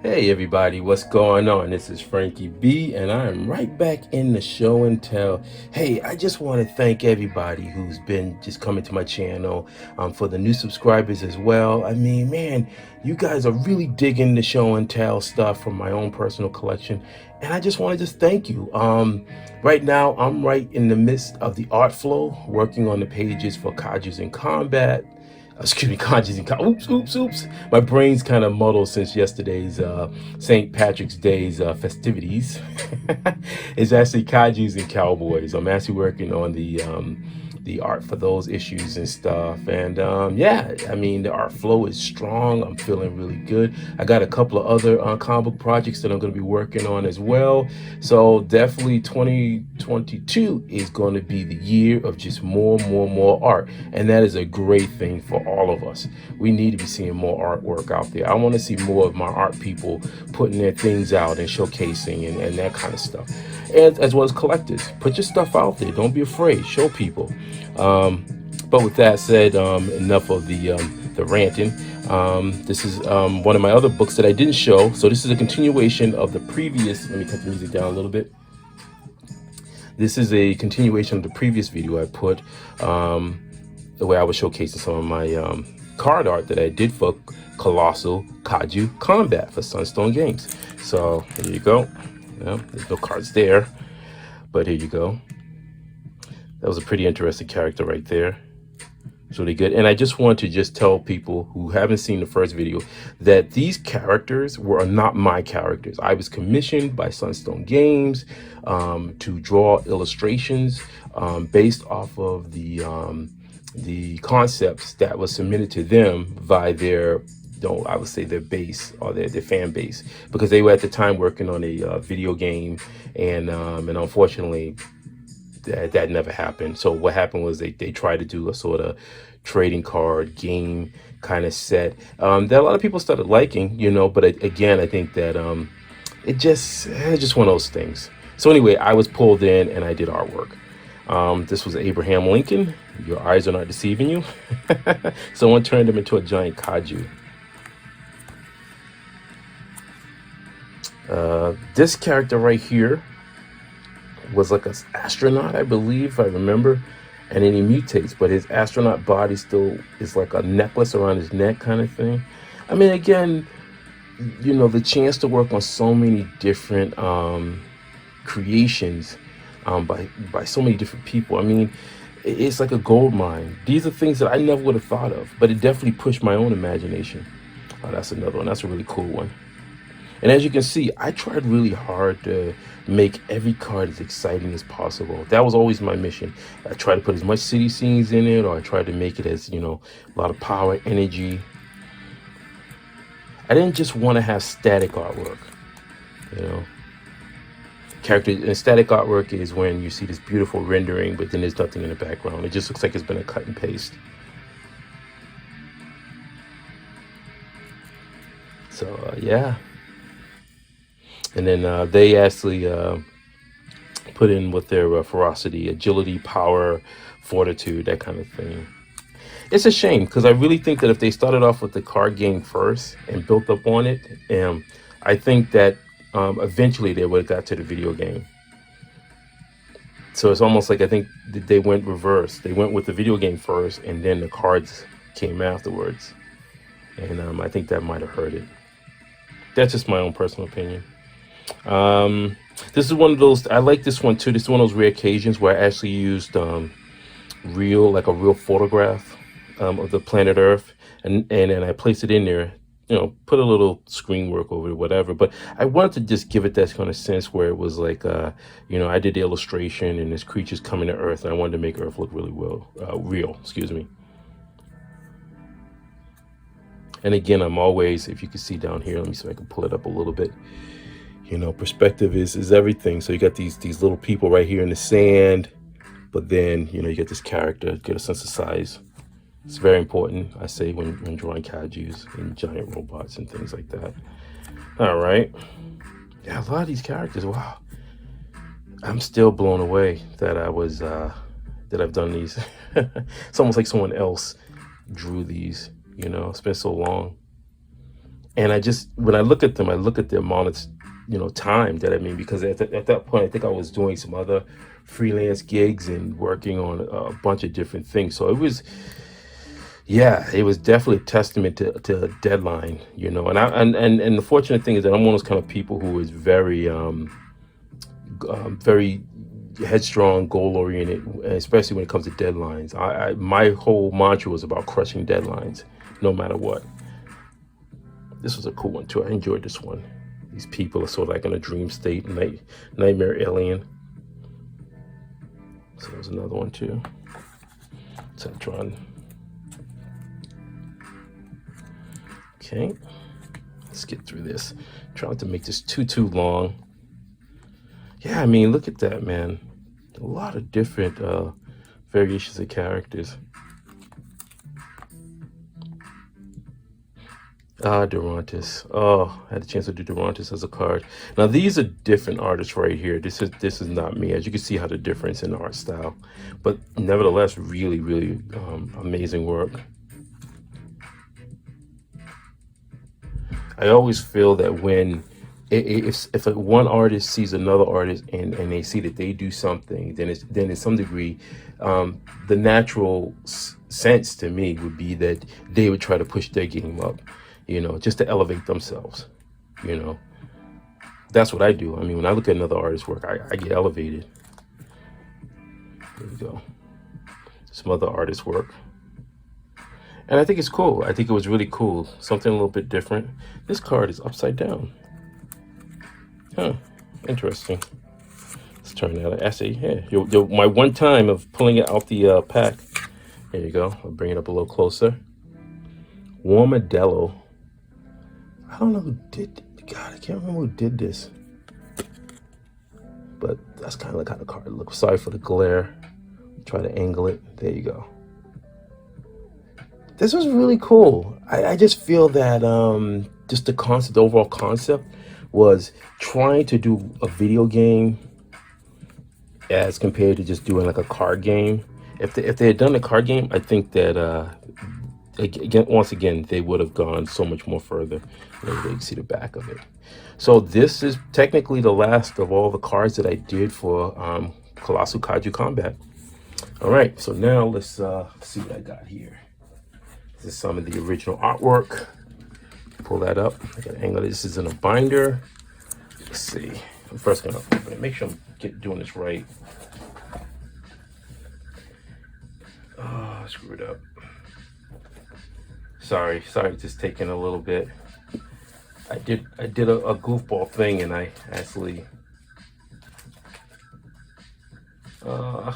Hey everybody, what's going on? This is Frankie B, and I am right back in the show and tell. Hey, I just want to thank everybody who's been just coming to my channel, for the new subscribers as well. I mean, man, you guys are really digging the show and tell stuff from my own personal collection, and I just want to just thank you. Right now, I'm right in the midst of the art flow, working on the pages for Kaijus in Combat. Excuse me, Kaijus and oops. My brain's kind of muddled since yesterday's St. Patrick's Day's festivities. It's actually Kaijus and Cowboys. I'm actually working on the art for those issues and stuff. And yeah, I mean, the art flow is strong. I'm feeling really good. I got a couple of other comic book projects that I'm going to be working on as well. So definitely 2022 is going to be the year of just more art. And that is a great thing for all of us. We need to be seeing more artwork out there. I want to see more of my art people putting their things out and showcasing and that kind of stuff. And as well as collectors, put your stuff out there. Don't be afraid. Show people. But with that said, enough of the ranting. This is one of my other books that I didn't show. So this is a continuation of the previous. Let me cut the music down a little bit. This is a continuation of the previous video I put, the way I was showcasing some of my card art that I did for Colossal Kaiju Combat for Sunstone Games. So here you go. There's no cards there, but here you go. That was a pretty interesting character right there. It's really good. And I just want to just tell people who haven't seen the first video that these characters were not my characters. I was commissioned by Sunstone Games to draw illustrations based off of the concepts that was submitted to them by their, I would say their base or their fan base, because they were at the time working on a video game, and unfortunately that never happened. So what happened was they tried to do a sort of trading card game kind of set that a lot of people started liking, but again, I think that it's just one of those things. So anyway, I was pulled in and I did artwork. This was Abraham Lincoln. Your eyes are not deceiving you. Someone turned him into a giant kaiju. This character right here was like an astronaut, I believe, if I remember, and then he mutates, but his astronaut body still is like a necklace around his neck kind of thing. I mean, again, the chance to work on so many different creations by so many different people. I mean, it's like a gold mine. These are things that I never would have thought of, but it definitely pushed my own imagination. Oh, that's another one. That's a really cool one. And as you can see, I tried really hard to make every card as exciting as possible. That was always my mission. I tried to put as much city scenes in it, or I tried to make it as, a lot of power, energy. I didn't just want to have static artwork, Character and static artwork is when you see this beautiful rendering, but then there's nothing in the background. It just looks like it's been a cut and paste. So, yeah. And then they actually put in with their ferocity, agility, power, fortitude, that kind of thing. It's a shame, because I really think that if they started off with the card game first and built up on it, I think that eventually they would have got to the video game. So it's almost like I think they went reverse. They went with the video game first, and then the cards came afterwards. And I think that might have hurt it. That's just my own personal opinion. This is one of those, I like this one too. This is one of those rare occasions where I actually used a real photograph of the planet Earth, and then I placed it in there, put a little screen work over it, whatever. But I wanted to just give it that kind of sense where it was like, I did the illustration and this creature's coming to Earth, and I wanted to make Earth look really real, excuse me. And again, I'm always, if you can see down here, let me see if I can pull it up a little bit. Perspective is everything. So you got these little people right here in the sand, but then, you get this character, get a sense of size. It's very important, I say, when drawing kaijus and giant robots and things like that. All right. Yeah, a lot of these characters, wow. I'm still blown away that I've done these. It's almost like someone else drew these, it's been so long. And when I look at them, I look at the amount of, time that because at that point, I think I was doing some other freelance gigs and working on a bunch of different things. So it was definitely a testament to a deadline, and the fortunate thing is that I'm one of those kind of people who is very, very headstrong, goal oriented, especially when it comes to deadlines. My whole mantra was about crushing deadlines, no matter what. This was a cool one too. I enjoyed this one. These people are sort of like in a dream state, nightmare alien. So there's another one too. Centron. Okay, let's get through this. Try not to make this too long. Yeah, I mean, look at that, man. A lot of different variations of characters. Durantis. Oh, I had a chance to do Durantis as a card. Now these are different artists right here. This is not me. As you can see how the difference in the art style, but nevertheless, really, really amazing work. I always feel that when if one artist sees another artist and they see that they do something, then in some degree, the natural sense to me would be that they would try to push their game up, just to elevate themselves. That's what I do. I mean, when I look at another artist's work, I get elevated. There you go. Some other artist's work. And I think it's cool. I think it was really cool. Something a little bit different. This card is upside down. Huh. Interesting. Let's turn that an essay. Yeah. My one time of pulling it out the pack. There you go. I'll bring it up a little closer. Warmadello. I don't know who did. God, I can't remember who did this. But that's kind of like how the card looks. Sorry for the glare. Try to angle it. There you go. This was really cool. I just feel that just the overall concept was trying to do a video game as compared to just doing like a card game. If they had done a card game, I think that once again they would have gone so much more further. You can see the back of it. So this is technically the last of all the cards that I did for Colossal Kaiju Combat. All right, so now let's see what I got here. This is some of the original artwork. Pull that up. I got an angle. This is in a binder. Let's see. I'm first gonna open it. Make sure I'm doing this right. Oh, I screwed up. Sorry, it's taking a little bit. I did a goofball thing and I actually. All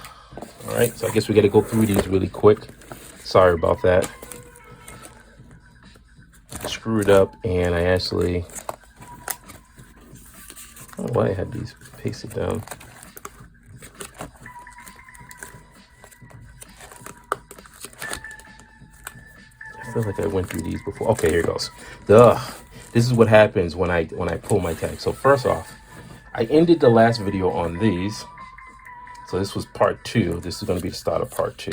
right, so I guess we got to go through these really quick. Sorry about that. Screwed up and I actually, I don't know why I had these pasted down. I feel like I went through these before. Okay, here it goes. This is what happens when I pull my tag. So first off, I ended the last video on these. So this was part 2. This is going to be the start of part 2.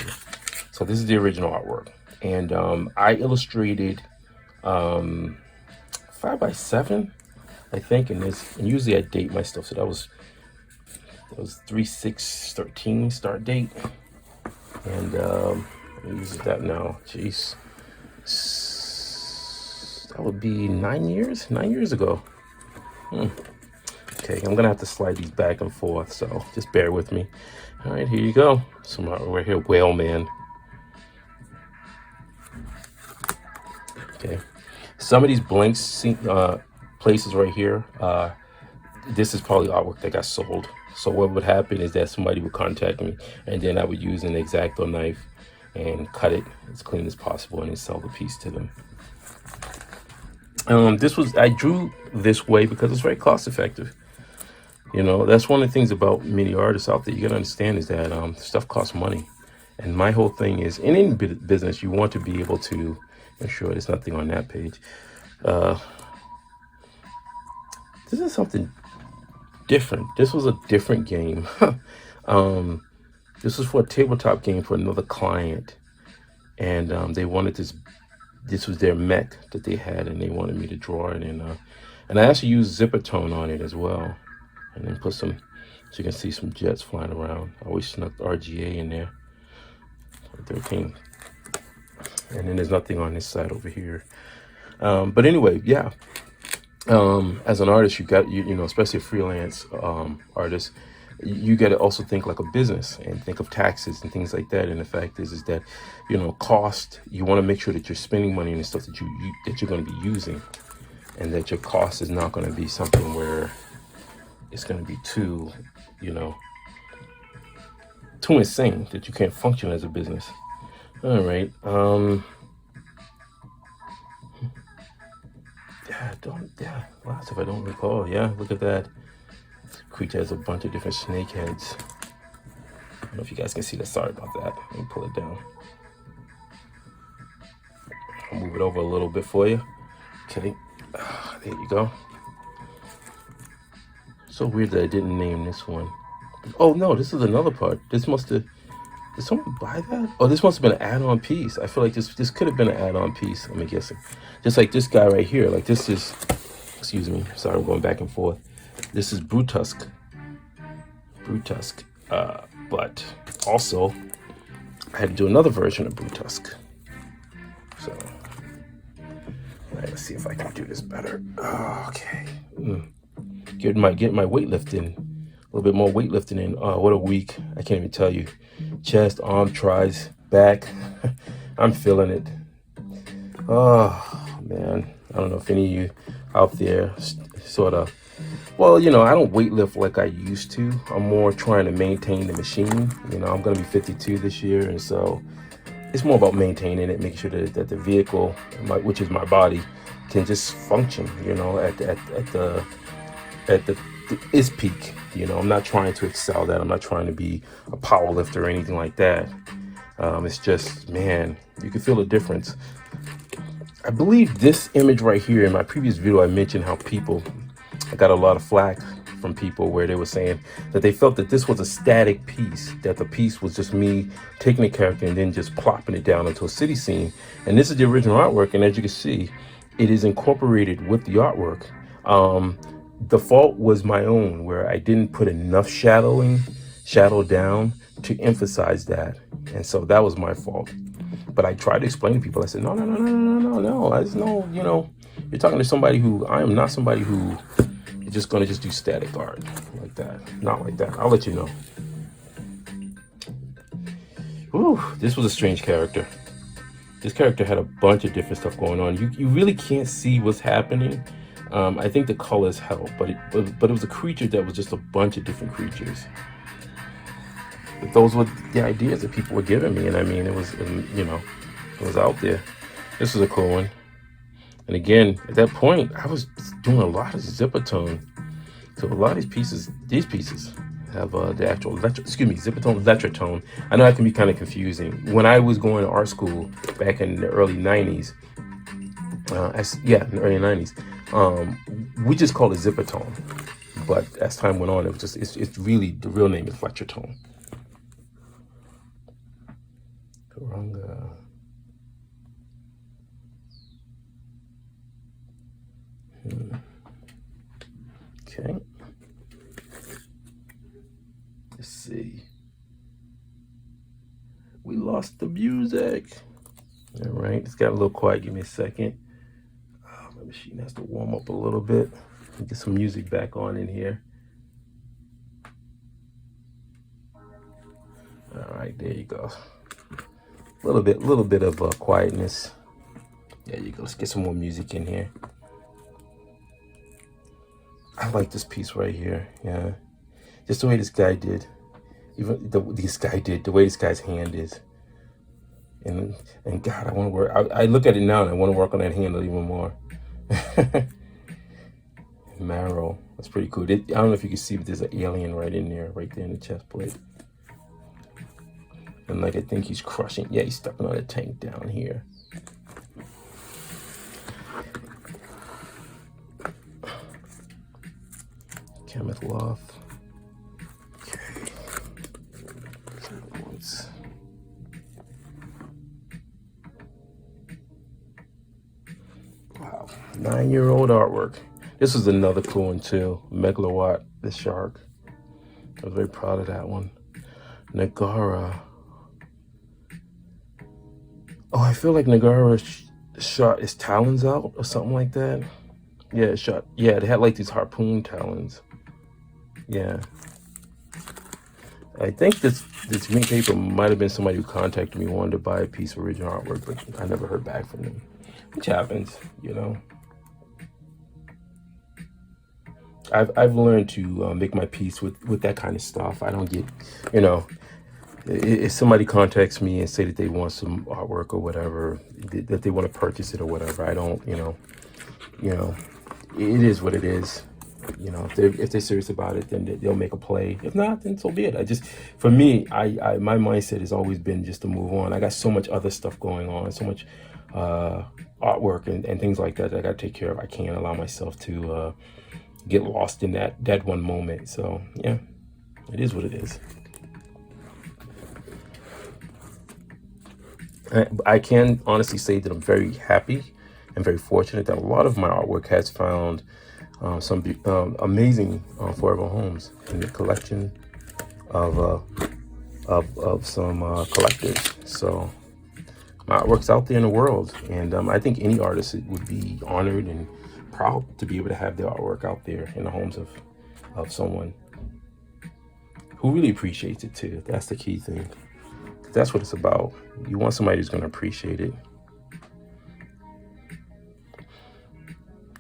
So this is the original artwork. And I illustrated 5x7, I think, in this. And usually I date my stuff. So that was 3/6/13 start date. And I'm using that now. Jeez. That would be 9 years ago. Okay, I'm gonna have to slide these back and forth, so just bear with me. All right, here you go. Some right here, Whale Man. Okay, some of these blanks places right here, this is probably artwork that got sold. So what would happen is that somebody would contact me, and then I would use an X-Acto knife and cut it as clean as possible and then sell the piece to them. I drew this way because it's very cost effective. That's one of the things about many artists out there. You gotta understand is that stuff costs money. And my whole thing is, in any business, you want to be able to ensure there's nothing on that page. This is something different. This was a different game. This was for a tabletop game for another client. And they wanted this this was their mech that they had, and they wanted me to draw it. And I actually used zipper tone on it as well, and then put some, so you can see some jets flying around. I always snuck RGA in there, 13. And then there's nothing on this side over here. But anyway, yeah. As an artist, you know, especially a freelance artist, you got to also think like a business and think of taxes and things like that. And the fact is that, you know, cost, you want to make sure that you're spending money on the stuff that you're going to be using, and that your cost is not going to be something where it's going to be too, you know, too insane that you can't function as a business. All right. Lots if I don't recall. Yeah, look at that. This creature has a bunch of different snake heads. I don't know if you guys can see that. Sorry about that. Let me pull it down. I'll move it over a little bit for you. Okay, there you go. So weird that I didn't name this one. Oh no, this is another part. Did someone buy that? Oh, this must have been an add-on piece. I feel like this could have been an add-on piece. I'm guessing. Just like this guy right here. Like this is, excuse me. Sorry, I'm going back and forth. This is Brutusk. But also, I had to do another version of Brutusk. So, all right, let's see if I can do this better. Okay. Get my weightlifting, a little bit more weightlifting in. Oh, what a week. I can't even tell you. Chest, arm, tries, back. I'm feeling it. Oh, man. I don't know if any of you out there sort of, well, you know, I don't weightlift like I used to. I'm more trying to maintain the machine. You know, I'm going to be 52 this year. And so it's more about maintaining it, making sure that the vehicle, which is my body, can just function, you know, at its peak. You know, I'm not trying to excel that. I'm not trying to be a power lifter or anything like that. It's just, man, you can feel the difference. I believe this image right here, in my previous video, I mentioned how I got a lot of flack from people where they were saying that they felt that this was a static piece, that the piece was just me taking a character and then just plopping it down into a city scene. And this is the original artwork, and as you can see, it is incorporated with the artwork. The fault was my own, where I didn't put enough shadow down to emphasize that. And so that was my fault. But I tried to explain to people. I said, no. I just know, you know, you're talking to somebody who, I am not somebody who is just going to just do static art like that. Not like that. I'll let you know. Whew, this was a strange character. This character had a bunch of different stuff going on. You really can't see what's happening. I think the colors help, but it was a creature that was just a bunch of different creatures. But those were the ideas that people were giving me, and I mean, it was, you know, it was out there. This was a cool one. And again, at that point, I was doing a lot of zipper tone. So a lot of these pieces have the actual zipper tone, electrotone. I know that can be kind of confusing. When I was going to art school back in the early 90s, in the early 90s, we just called it zipper tone. But as time went on, it was just, it's really, the real name is electrotone. Karanga. Okay. Let's see. We lost the music. All right, it's got a little quiet. Give me a second. My machine has to warm up a little bit. Get some music back on in here. All right, there you go. A little bit of quietness. There you go. Let's get some more music in here. I like this piece right here. Yeah, just the way this guy did. Even the way this guy's hand is. And God, I want to work. I look at it now and I want to work on that handle even more. Marrow, that's pretty cool. I don't know if you can see, but there's an alien right there in the chest plate. And like, I think he's crushing. Yeah, he's stepping on a tank down here. Kenneth Loth. Okay. 1-year-old artwork. This was another cool one too. Megalowatt, the shark. I was very proud of that one. Nagara. Oh, I feel like Nagara shot his talons out or something like that. Yeah, it shot. Yeah, it had like these harpoon talons. Yeah. I think this green paper might have been somebody who contacted me, wanted to buy a piece of original artwork, but I never heard back from them, which happens, you know. I've learned to make my peace with that kind of stuff. I don't get, you know, if somebody contacts me and say that they want some artwork or whatever, that they want to purchase it or whatever, I don't, you know, it is what it is. You know, if they're serious about it, then they'll make a play. If not, then so be it. For me, my mindset has always been just to move on. I got so much other stuff going on, so much artwork and things like that I got to take care of. I can't allow myself to get lost in that one moment. So yeah, it is what it is. I can honestly say that I'm very happy and very fortunate that a lot of my artwork has found some amazing forever homes in the collection of some collectors. So my artwork's out there in the world, and I think any artist would be honored and proud to be able to have their artwork out there in the homes of someone who really appreciates it too. That's the key thing. That's what it's about. You want somebody who's going to appreciate it.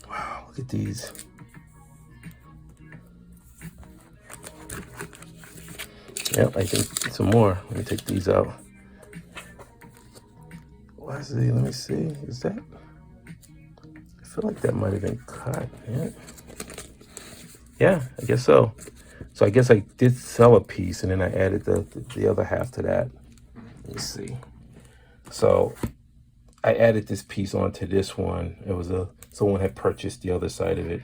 Wow, look at these. Yep, I think some more. Let me take these out. Let me see. Is that? I feel like that might have been cut. Yeah, I guess so. So I guess I did sell a piece, and then I added the other half to that. Let me see. So I added this piece onto this one. It was someone had purchased the other side of it.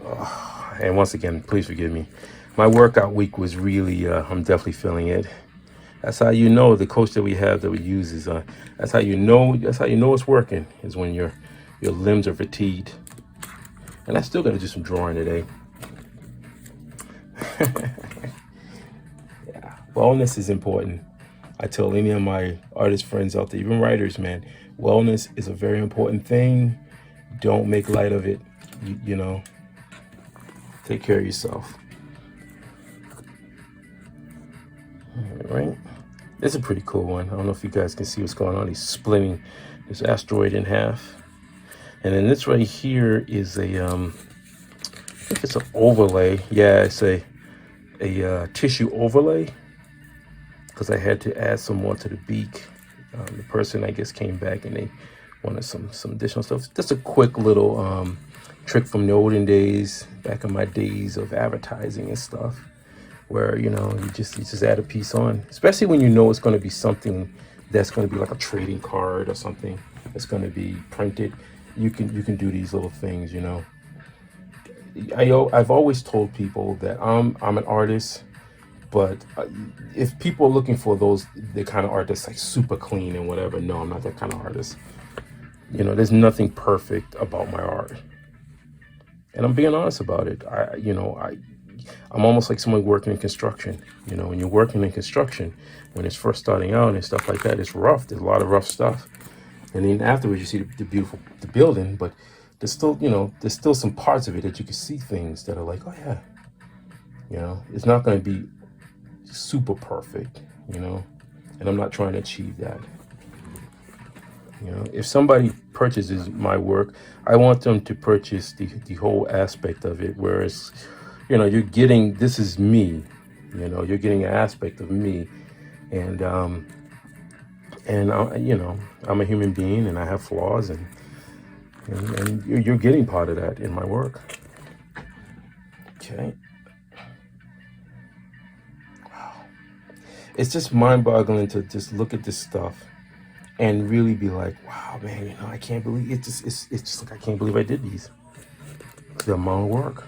Oh, and once again, please forgive me. My workout week was really, I'm definitely feeling it. That's how you know the coach that we use is, that's how you know it's working, is when your limbs are fatigued. And I still got to do some drawing today. Yeah, wellness is important. I tell any of my artist friends out there, even writers, man, wellness is a very important thing. Don't make light of it. You know, take care of yourself. All right. This is a pretty cool one. I don't know if you guys can see what's going on. He's splitting this asteroid in half. And then this right here is I think it's an overlay. Yeah, it's a tissue overlay, because I had to add some more to the beak. The person, I guess, came back and they wanted some additional stuff. Just a quick little trick from the olden days, back in my days of advertising and stuff, where you just add a piece on, especially when you know it's going to be something that's going to be like a trading card or something that's going to be printed. You can do these little things. I've always told people that I'm an artist, but if people are looking for the kind of art that's like super clean and whatever, no, I'm not that kind of artist. There's nothing perfect about my art, and I'm being honest about it. I'm almost like someone working in construction. When you're working in construction, when it's first starting out and stuff like that, it's rough. There's a lot of rough stuff, and then afterwards you see the building, but there's still some parts of it that you can see things that are like, oh yeah, it's not going to be super perfect, and I'm not trying to achieve that. If somebody purchases my work, I want them to purchase the whole aspect of it, whereas you're getting, this is me, you're getting an aspect of me, and I'm a human being and I have flaws, and you're getting part of that in my work. Okay. Wow. It's just mind-boggling to just look at this stuff and really be like, wow, man, I can't believe it. It's just like, I can't believe I did these. The amount of work.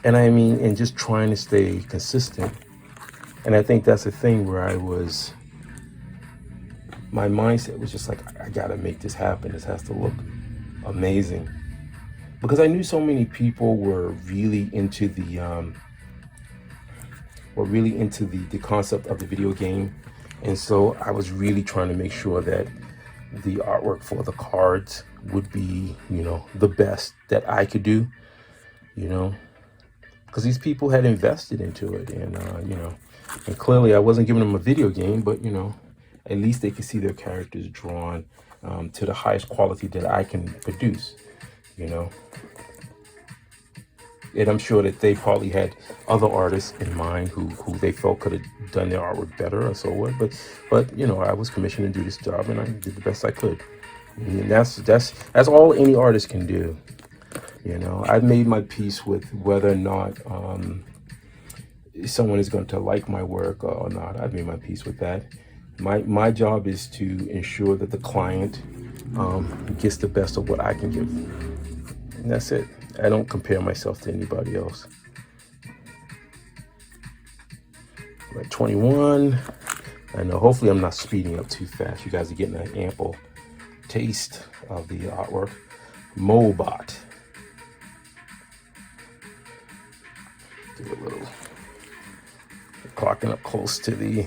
And just trying to stay consistent. And I think that's the thing where my mindset was just like, I gotta make this happen. This has to look amazing. Because I knew so many people were really into the concept of the video game. And so I was really trying to make sure that the artwork for the cards would be, the best that I could do, because these people had invested into it. And, and clearly I wasn't giving them a video game, but, at least they could see their characters drawn to the highest quality that I can produce, And I'm sure that they probably had other artists in mind who they felt could have done their artwork better or so what. But I was commissioned to do this job, and I did the best I could. And that's all any artist can do. I've made my peace with whether or not someone is going to like my work or not. I've made my peace with that. My job is to ensure that the client gets the best of what I can give. And that's it. I don't compare myself to anybody else. I'm at 21. I know, hopefully I'm not speeding up too fast. You guys are getting an ample taste of the artwork. Mobot. Do a little clocking up close to the...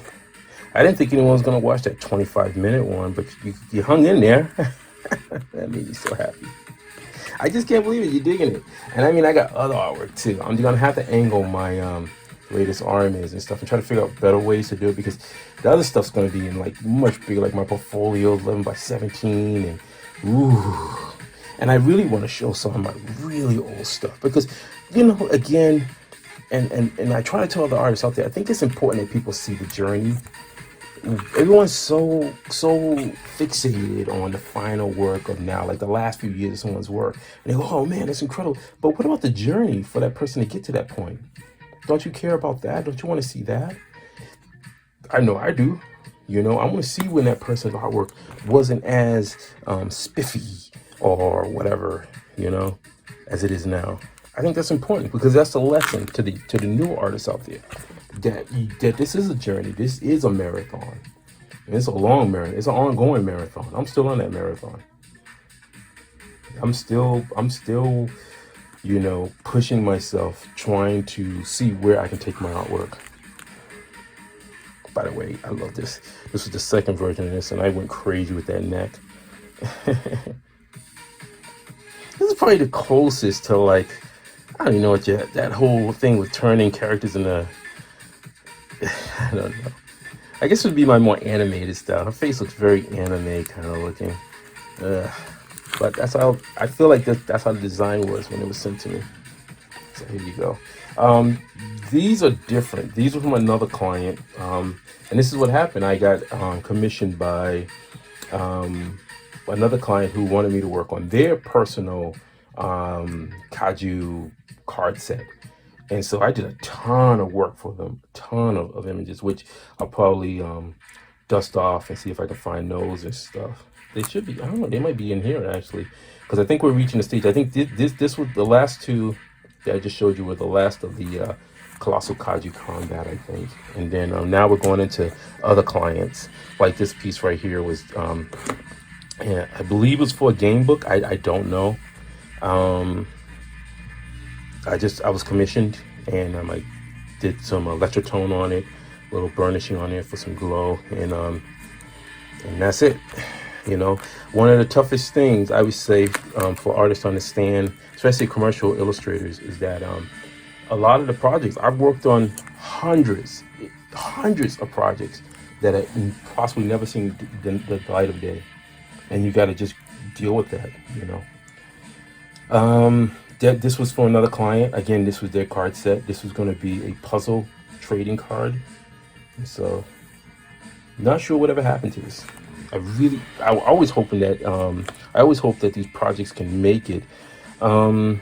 I didn't think anyone was going to watch that 25-minute one, but you hung in there. That made me so happy. I just can't believe it. You're digging it. And I mean, I got other artwork too. I'm going to have to angle my latest arm is and stuff and try to figure out better ways to do it, because the other stuff's going to be in like much bigger, like my portfolio, 11 by 17. And ooh. And I really want to show some of my really old stuff because, again, and I try to tell the artists out there, I think it's important that people see the journey. Everyone's so fixated on the final work of now, like the last few years of someone's work. And they go, oh man, that's incredible. But what about the journey for that person to get to that point? Don't you care about that? Don't you want to see that? I know I do. I want to see when that person's artwork wasn't as spiffy or whatever, as it is now. I think that's important because that's a lesson to the new artists out there. That this is a journey. This is a marathon. And it's a long marathon. It's an ongoing marathon. I'm still on that marathon. I'm still, pushing myself, trying to see where I can take my artwork. By the way, I love this. This was the second version of this, and I went crazy with that neck. This is probably the closest to like, I don't even know what that whole thing with turning characters into. I don't know. I guess it would be my more animated style. Her face looks very anime kind of looking. But that's how I feel like that's how the design was when it was sent to me. So here you go. These are different. These are from another client. And this is what happened. I got commissioned by another client who wanted me to work on their personal Kaiju card set. And so I did a ton of work for them, a ton of images, which I'll probably dust off and see if I can find those and stuff. They should be, I don't know, they might be in here actually, because I think we're reaching the stage. I think this was the last two that I just showed you were the last of the Colossal Kaiju Combat, I think. And then now we're going into other clients. Like this piece right here was, yeah, I believe it was for a game book. I don't know. I was commissioned and I did some electrotone on it, a little burnishing on it for some glow, and that's it. One of the toughest things I would say for artists to understand, especially commercial illustrators, is that a lot of the projects I've worked on, hundreds of projects that I possibly never seen the light of day, and you got to just deal with that. This was for another client. Again, this was their card set. This was going to be a puzzle trading card. So, not sure whatever happened to this. I always hoping that I always hope that these projects can make it. I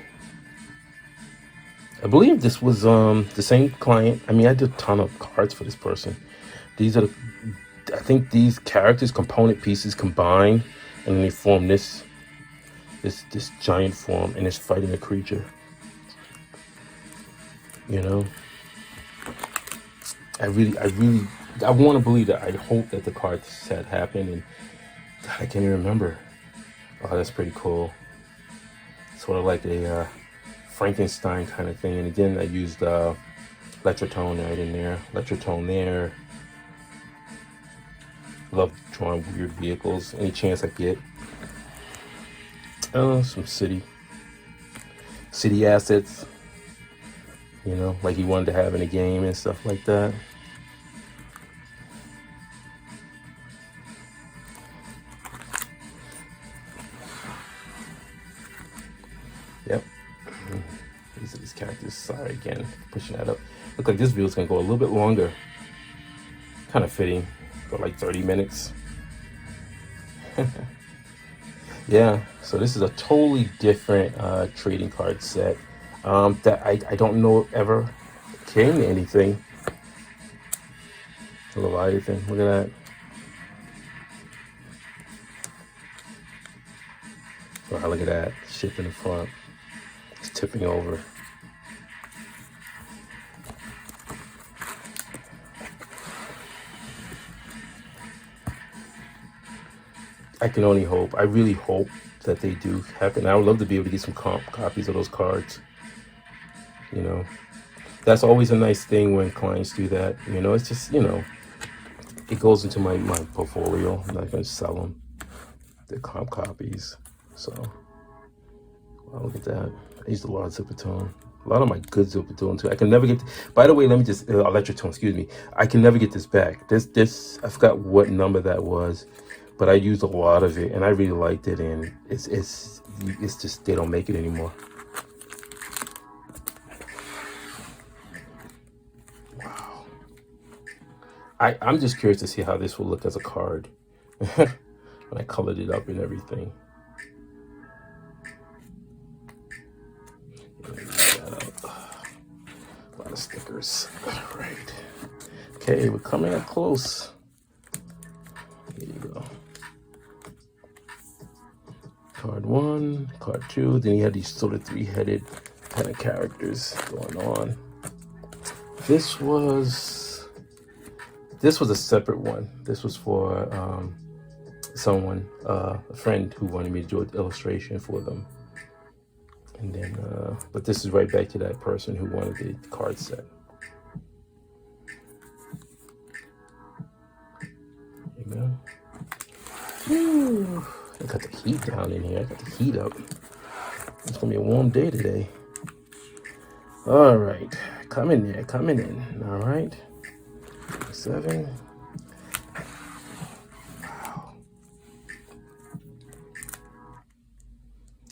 believe this was the same client. I mean, I did a ton of cards for this person. These are, I think these characters, component pieces combine, and then they form this giant form, and it's fighting a creature. I really I want to believe that. I hope that the card set happened, and God, I can't even remember. Oh, that's pretty cool. Sort of like a Frankenstein kind of thing. And again, I used Electrotone right in there. Electrotone there. Love drawing weird vehicles. Any chance I get. Some city assets. You know, like he wanted to have in a game and stuff like that. Yep. These are these characters. Sorry again, pushing that up. Look like this video is gonna go a little bit longer. Kind of fitting for like 30 minutes. Yeah, so this is a totally different trading card set that I don't know ever came to anything. The Leviathan, look at that. Wow, look at that, ship in the front. It's tipping over. I can only hope. I really hope that they do happen. I would love to be able to get some copies of those cards. You know, that's always a nice thing when clients do that. You know, it's just, you know, it goes into my portfolio. I'm not going to sell them. They're comp copies. So, wow, look at that. I used a lot of Zippertone. A lot of my good Zippertone too. I can never get, by the way, let me just, Electrotone, excuse me. I can never get this back. This, I forgot what number that was, but I used a lot of it and I really liked it, and it's just, they don't make it anymore. Wow. I'm just curious to see how this will look as a card when I colored it up and everything. A lot of stickers. All right. Okay, we're coming up close. Here you go. Card 1, card 2. Then you had these sort of 3-headed kind of characters going on. This was a separate one. This was for someone, a friend who wanted me to do an illustration for them. And then, but this is right back to that person who wanted the card set. There you go. Whew. I got the heat down in here. I got the heat up. It's gonna be a warm day today. All right, coming in. All right, 7. Wow.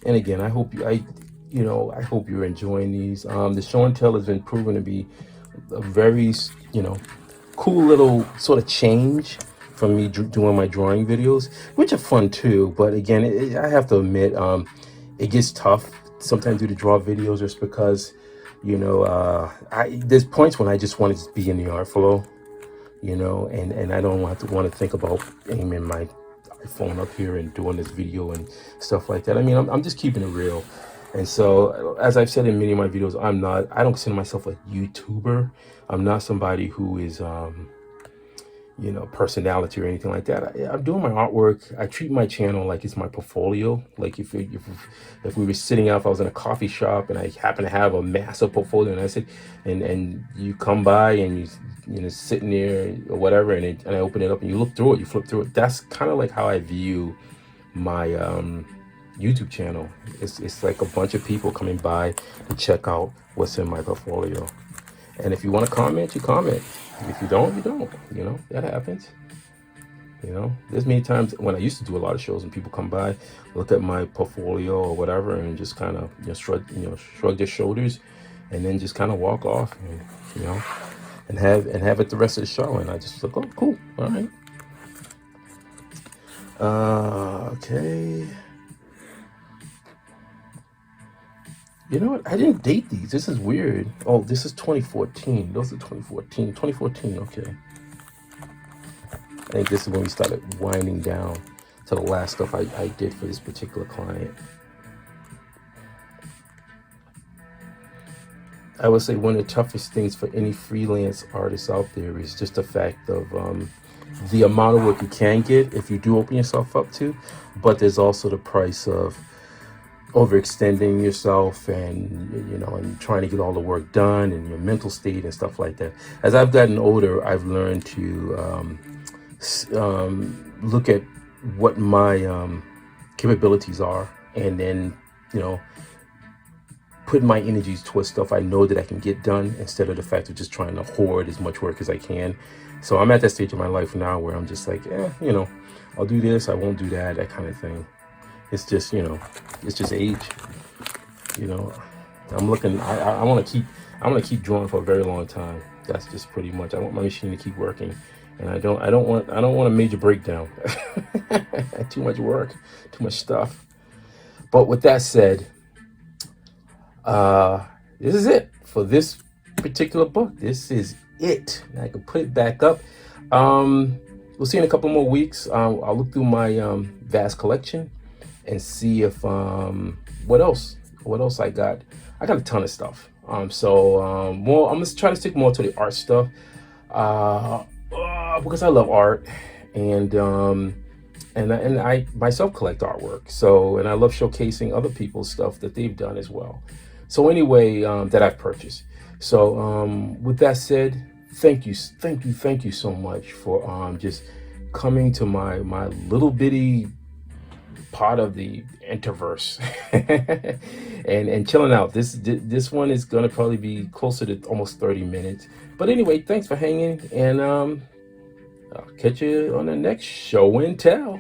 And again, I hope I hope you're enjoying these. The show and tell has been proven to be a very, cool little sort of change from me doing my drawing videos, which are fun too. But again, I have to admit, it gets tough sometimes to draw videos just because, there's points when I just want to be in the art flow, and I don't want to think about aiming my phone up here and doing this video and stuff like that. I mean, I'm just keeping it real. And so, as I've said in many of my videos, I don't consider myself a YouTuber. I'm not somebody who is, personality or anything like that. I'm doing my artwork. I treat my channel like it's my portfolio. Like if we were sitting out, if I was in a coffee shop and I happen to have a massive portfolio, and I said, and you come by and you sitting there or whatever, and I open it up and you look through it, you flip through it. That's kind of like how I view my YouTube channel. It's like a bunch of people coming by to check out what's in my portfolio. And if you want to comment, you comment. If you don't, you don't. That happens. There's many times when I used to do a lot of shows and people come by, look at my portfolio or whatever, and just kind of shrug their shoulders, and then just kind of walk off, and have it the rest of the show. And I just look, oh, cool, all right. Okay. You know what? I didn't date these. This is weird. Oh, this is 2014. Those are 2014. 2014, okay. I think this is when we started winding down to the last stuff I did for this particular client. I would say one of the toughest things for any freelance artist out there is just the fact of the amount of work you can get if you do open yourself up to, but there's also the price of overextending yourself and and trying to get all the work done and your mental state and stuff like that. As I've gotten older, I've learned to look at what my capabilities are, and then you know put my energies towards stuff I know that I can get done, instead of the fact of just trying to hoard as much work as I can. So I'm at that stage of my life now where I'm just like, I'll do this, I won't do that, that kind of thing. It's just, it's just age. You know, I'm looking. I want to keep. I want to keep drawing for a very long time. That's just pretty much. I want my machine to keep working, and I don't. I don't want a major breakdown. Too much work, too much stuff. But with that said, this is it for this particular book. This is it. I can put it back up. We'll see in a couple more weeks. I'll look through my vast collection and see if what else I got. I got a ton of stuff. More. I'm gonna try to stick more to the art stuff because I love art, and I myself collect artwork. So, and I love showcasing other people's stuff that they've done as well. So anyway, that I've purchased. So with that said, thank you so much for just coming to my little bitty part of the interverse and chilling out. This one is gonna probably be closer to almost 30 minutes. But anyway, thanks for hanging, and I'll catch you on the next show and tell.